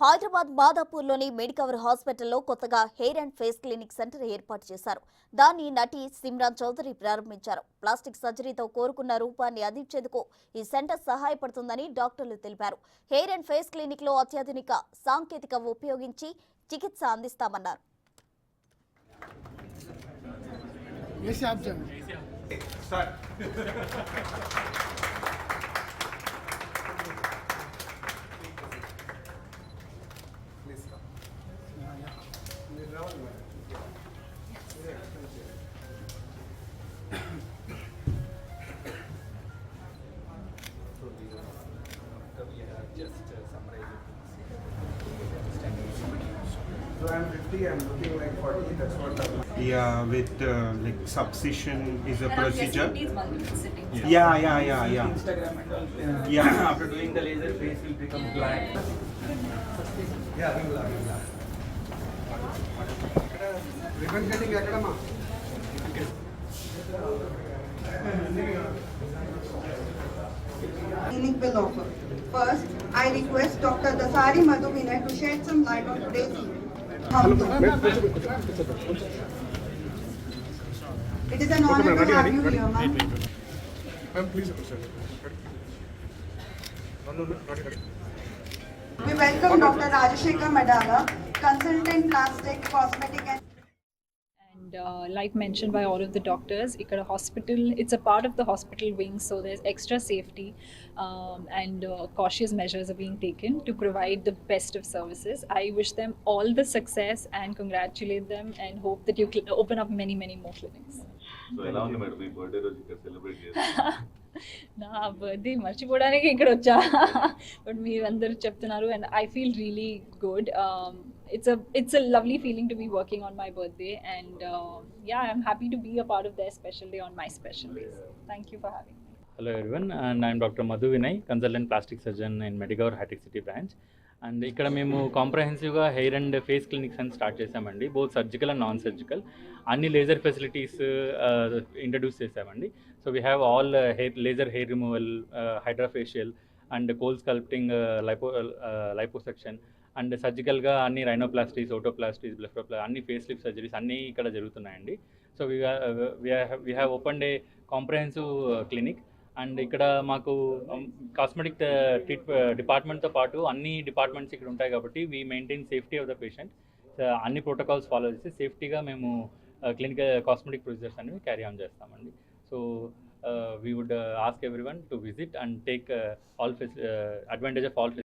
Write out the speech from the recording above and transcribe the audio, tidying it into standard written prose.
Hyderabad మాదాపూర్లోని Medicover హాస్పిటల్లో కొత్తగా hair and face clinic centre ఏర్పాటు చేశారు. దాన్ని నటి సిమ్రాన్ చౌదరి ప్రారంభించారు. ప్లాస్టిక్ సర్జరీతో కోరుకున్న రూపాన్ని అందించేందుకు ఈ సెంటర్ సహాయపడుతుందని డాక్టర్లు తెలిపారు. హెయిర్ అండ్ ఫేస్ క్లినిక్ లో అత్యాధునిక సాంకేతిక ఉపయోగించి చికిత్స అందిస్తామన్నారు. So I'm 50, I'm looking like 40, that's what I'm... Yeah, with like subcision is a And procedure. I'm guessing these multiple sittings. Yeah. Instagram and all. Yeah. After doing the laser, face will become black. Yeah, we will. Ribbon cutting ekkadama? Clinic will offer. First, I request Dr. Dasari Madhu Vinay to shed some light on today's event. It is an honor to have you here, ma'am. Ma'am, please proceed. We welcome Dr. Rajashekar Madala, consultant plastic, cosmetic and Like mentioned by all of the doctors, ikkada hospital, it's a part of the hospital wing, so there's extra safety and cautious measures are being taken to provide the best of services. I wish them all the success and congratulate them and hope that you open up many more clinics. So ఎలా ఉంది madam మీ birthday రోజు ఇక్కడ celebrate చేస్తారు? నా birthday మర్చిపోవడానికి ఇక్కడ వచ్చా, but మీరు అందరూ చెప్తున్నారు and I feel really good. It's a lovely feeling to be working on my birthday and yeah, I'm happy to be a part of their special day on my special days. Thank you for having me. Hello everyone, and I'm Dr. Madhu Vinay, consultant plastic surgeon in Medicover High Tech City branch. And ఇక్కడ మేము కాంప్రహెన్సివ్గా hair and face clinics అని start చేసామండి, both surgical and non surgical. అన్ని laser facilities introduce చేసామండి. So we have all laser hair removal, hydrafacial and cool sculpting, liposuction and సర్జికల్గా అన్ని rhinoplasties, ఓటోప్లాస్టీస్, బ్లెఫ్రోప్లాస్టీ, అన్ని ఫేస్ లిఫ్ట్ సర్జరీస్ అన్నీ ఇక్కడ జరుగుతున్నాయండి. So we have opened A comprehensive clinic. And ఇక్కడ మాకు కాస్మెటిక్ డిపార్ట్మెంట్తో పాటు అన్ని డిపార్ట్మెంట్స్ ఇక్కడ ఉంటాయి కాబట్టి we maintain safety of the patient. అన్ని ప్రోటోకాల్స్ ఫాలో చేసి సేఫ్టీగా మేము క్లినికల్ కాస్మెటిక్ ప్రొసీజర్స్ అనేవి క్యారీ ఆన్ చేస్తామండి. So we would ask every one to visit and take all advantage of all